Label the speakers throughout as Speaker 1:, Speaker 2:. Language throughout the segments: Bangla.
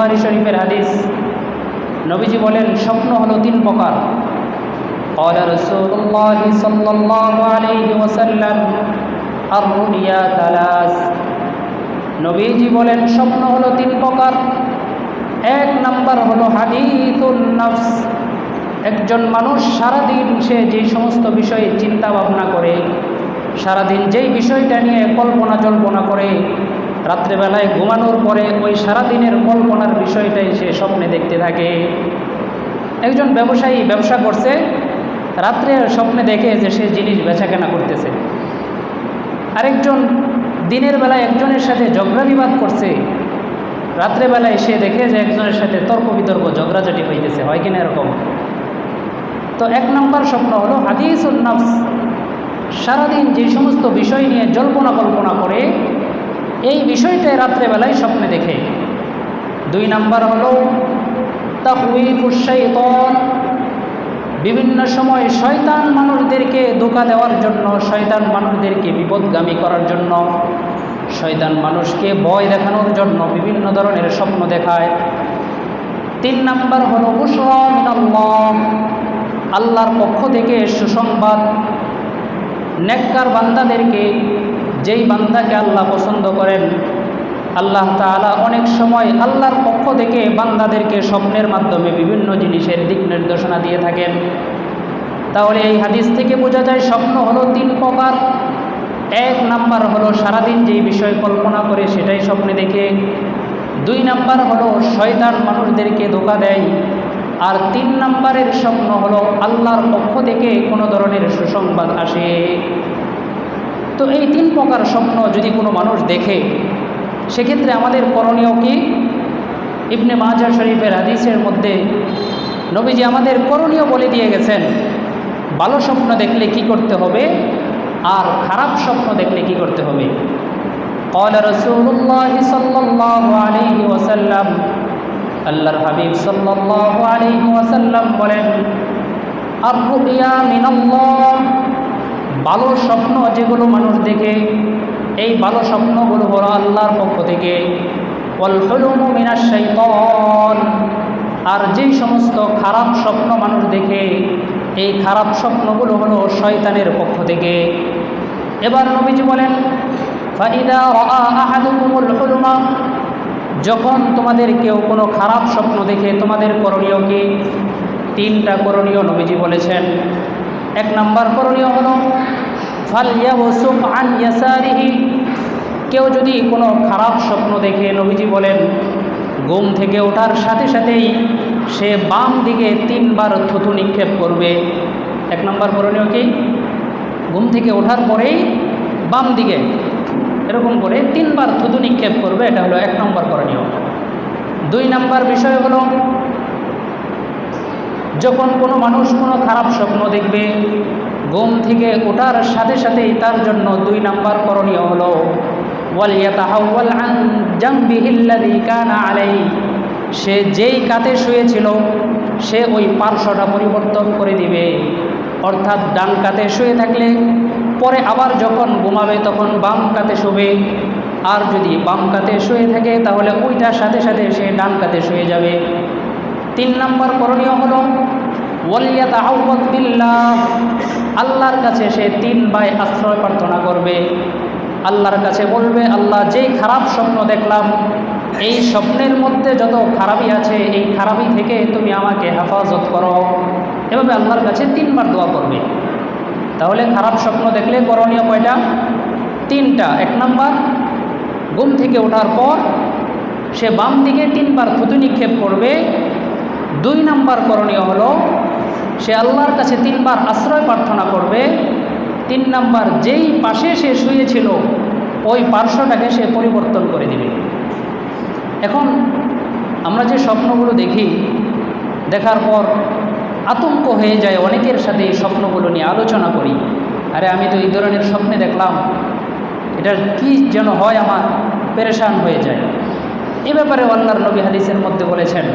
Speaker 1: বুখারী শরীফের হাদিস। নবীজি বলেন স্বপ্ন হলো তিন প্রকার। قال رسول الله صلى الله عليه وسلم الرؤيا ثلاث। নবীজি বলেন স্বপ্ন হলো তিন প্রকার। এক নাম্বার হলো হাদিসুন নফস। একজন মানুষ সারাদিন সে যে সমস্ত বিষয়ে চিন্তা ভাবনা করে, সারাদিন যেই বিষয়টা নিয়ে কল্পনা জল্পনা করে, রাত্রেবেলায় ঘুমানোর পরে ওই সারাদিনের কল্পনার বিষয়টাই সে স্বপ্নে দেখতে থাকে। একজন ব্যবসায়ী ব্যবসা করছে, রাত্রে স্বপ্নে দেখে যে সে জিনিস বেচাকেনা করতেছে। আরেকজন দিনের বেলায় একজনের সাথে ঝগড়া বিবাদ করছে, রাত্রেবেলায় সে দেখে যে একজনের সাথে তর্ক বিতর্ক ঝগড়াঝাটি হইতেছে, হয় কিনা এরকম? তো এক নম্বর স্বপ্ন হলো হাদিসুন নফস। সারাদিন যে সমস্ত বিষয় নিয়ে জল্পনা কল্পনা করে এই বিষয়টাই রাত্রেবেলায় স্বপ্নে দেখে। দুই নাম্বার হলো তাখউইফুশ শাইতান। বিভিন্ন সময় শয়তান মানুষদেরকে ধোঁকা দেওয়ার জন্য, শয়তান মানুষদেরকে বিপদগামী করার জন্য, শয়তান মানুষকে ভয় দেখানোর জন্য বিভিন্ন ধরনের স্বপ্ন দেখায়। তিন নাম্বার হলো বুশরা মিনাল্লাহ। আল্লাহর পক্ষ থেকে সুসংবাদ। নেককার বান্দাদেরকে, যেই বান্দাকে আল্লাহ পছন্দ করেন, আল্লাহ তাআলা অনেক সময় আল্লাহর পক্ষ থেকে বান্দাদেরকে স্বপ্নের মাধ্যমে বিভিন্ন জিনিসের দিক নির্দেশনা দিয়ে থাকেন। তাহলে এই হাদিস থেকে বোঝা যায় স্বপ্ন হলো তিন প্রকার। এক নাম্বার হলো সারাদিন যেই বিষয় কল্পনা করে সেটাই স্বপ্নে দেখে। দুই নাম্বার হলো শয়তান মানুষদেরকে ধোঁকা দেয়। আর তিন নাম্বারের স্বপ্ন হলো আল্লাহর পক্ষ থেকে কোনো ধরনের সুসংবাদ আসে। তো এই তিন প্রকার স্বপ্ন যদি কোনো মানুষ দেখে, সেক্ষেত্রে আমাদের করণীয় কি? ইবনে মাজাহ শরীফের হাদিসের মধ্যে নবীজি আমাদের করণীয় বলে দিয়ে গেছেন। ভালো স্বপ্ন দেখলে কি করতে হবে আর খারাপ স্বপ্ন দেখলে কি করতে হবে। قال رسول الله صلى الله عليه وسلم, আল্লাহর হাবিব সাল্লাল্লাহু আলাইহি ওয়াসাল্লাম বলেন, আর-রুয়া মিনাল্লাহ। ভালো স্বপ্ন যেগুলো মানুষ দেখে, এই ভালো স্বপ্নগুলো হলো আল্লাহর পক্ষ থেকে। ওয়াল হুলুমু মিনাশ শাইতান। আর যেই সমস্ত খারাপ স্বপ্ন মানুষ দেখে, এই খারাপ স্বপ্নগুলো হলো শয়তানের পক্ষ থেকে। এবার নবীজি বলেন, ফাইদা রাআ আহাদুকুমুল হুলুমা। যখন তোমাদের কেউ কোনো খারাপ স্বপ্ন দেখে তোমাদের করণীয় কি? তিনটা করণীয় নবীজি বলেছেন। এক নাম্বার করণীয় হলো ফালইয়াবসুক আন ইয়াসারিহি। কেউ যদি কোনো খারাপ স্বপ্ন দেখে, নবীজি বলেন ঘুম থেকে ওঠার সাথে সাথেই সে বাম দিকে তিনবার থুতু নিক্ষেপ করবে। এক নম্বর করণীয় কি? ঘুম থেকে ওঠার পরেই বাম দিকে এরকম করে তিনবার থুতু নিক্ষেপ করবে, এটা হলো এক নম্বর করণীয়। দুই নম্বর বিষয় হলো যখন কোনো মানুষ কোনো খারাপ স্বপ্ন দেখবে, ঘুম থেকে ওঠার সাথে সাথেই তার জন্য দুই নম্বর করণীয় হলো ওয়ালিয়াতাহাওয়াল আন জামবিহিল্লাযী কানা আলাইহি। সে যেই কাতে শুয়েছিল সে ওই পার্শ্বটা পরিবর্তন করে দিবে। অর্থাৎ ডান কাতে শুয়ে থাকলে পরে আবার যখন ঘুমাবে তখন বাম কাতে শোবে। আর যদি বাম কাতে শুয়ে থাকে তাহলে ওইটার সাথে সাথে সে ডান কাতে শুয়ে যাবে। তিন নম্বর করণীয় হলো ওয়ালিয়াতাআওয়ায বিল্লাহ। আল্লাহর কাছে সে তিনবার আশ্রয় প্রার্থনা করবে। আল্লাহর কাছে বলবে, আল্লাহ যেই খারাপ স্বপ্ন দেখলাম, এই স্বপ্নের মধ্যে যত খারাপি আছে এই খারাপি থেকে তুমি আমাকে হেফাজত করো। এভাবে আল্লাহর কাছে তিনবার দোয়া করবে। তাহলে খারাপ স্বপ্ন দেখলে করণীয় কয়টা? তিনটা। এক নাম্বার, ঘুম থেকে ওঠার পর সে বাম দিকে তিনবার থুতু নিক্ষেপ করবে। দুই নাম্বার করণীয় হলো সে আল্লাহর কাছে তিনবার আশ্রয় প্রার্থনা করবে। তিন নাম্বার, যেই পাশে সে শুয়েছিল ওই পার্শ্বটাকে সে পরিবর্তন করে দিবে। এখন আমরা যে স্বপ্নগুলো দেখি, দেখার পর আতঙ্ক হয়ে যায় অনেকের সাথে এই স্বপ্নগুলো নিয়ে আলোচনা করি। আরে আমি তো এই ধরনের স্বপ্নে দেখলাম, এটা কি যেন হয়, আমার পেরেশান হয়ে যায়। এ ব্যাপারে আল্লাহর নবী হাদিসের মধ্যে বলেছেন,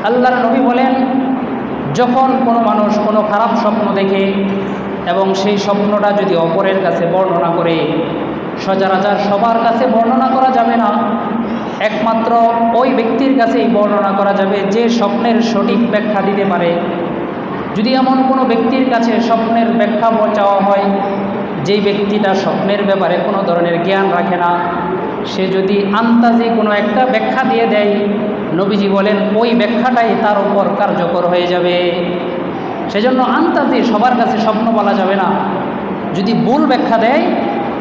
Speaker 1: আল্লাহর নবী বলেন, যখন কোনো মানুষ কোনো খারাপ স্বপ্ন দেখে এবং সেই স্বপ্নটা যদি অপরের কাছে বর্ণনা করে, সচরাচর সবার কাছে বর্ণনা করা যাবে না, একমাত্র ওই ব্যক্তির কাছেই বর্ণনা করা যাবে যে স্বপ্নের সঠিক ব্যাখ্যা দিতে পারে। যদি এমন কোনো ব্যক্তির কাছে স্বপ্নের ব্যাখ্যা চাওয়া হয়, যেই ব্যক্তিটা স্বপ্নের ব্যাপারে কোনো ধরনের জ্ঞান রাখে না, সে যদি আন্তাজি কোনো একটা ব্যাখ্যা দিয়ে দেয়, নবীজি বলেন ওই ব্যাখ্যাটাই তার উপর কার্যকর হয়ে যাবে। সেজন্য আন্তাজি সবার কাছে স্বপ্ন বলা যাবে না। যদি ভুল ব্যাখ্যা দেয়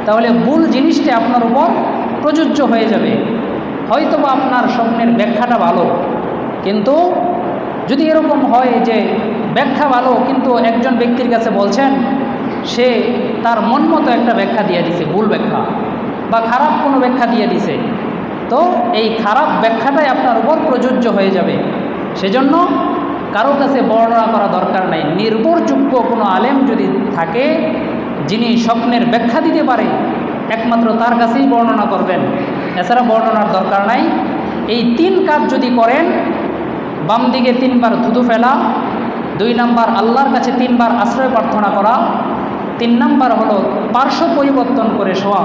Speaker 1: তাহলে ভুল জিনিসটা আপনার উপর প্রযোজ্য হয়ে যাবে। হয়তো বা আপনার স্বপ্নের ব্যাখ্যাটা ভালো, কিন্তু যদি এরকম হয় যে ব্যাখ্যা ভালো কিন্তু একজন ব্যক্তির কাছে বলছেন সে তার মন মতো একটা ব্যাখ্যা দিয়ে দিছে, ভুল ব্যাখ্যা বা খারাপ কোনো ব্যাখ্যা দিয়ে দিছে, তো এই খারাপ ব্যাখ্যাটাই আপনার উপর প্রযোজ্য হয়ে যাবে। সেজন্য কারো কাছে বর্ণনা করা দরকার নাই। নির্ভরযোগ্য কোনো আলেম যদি থাকে যিনি স্বপ্নের ব্যাখ্যা দিতে পারে, একমাত্র তার কাছেই বর্ণনা করবেন, এছাড়া বর্ণনার দরকার নাই। এই 3 কাজ যদি করেন, বাম দিকে 3 বার থুতু ফেলা, 2 নাম্বার আল্লাহর কাছে 3 বার আশ্রয় প্রার্থনা করা, 3 নাম্বার হলো পার্শ্ব পরিবর্তন করে শোয়া,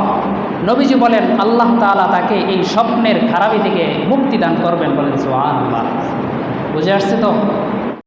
Speaker 1: নবীজি বলেন আল্লাহ তাআলা তাকে এই স্বপ্নের খারাপি থেকে মুক্তি দান করবেন। বলেন সুবহানাল্লাহ। বুঝে আসছে তো?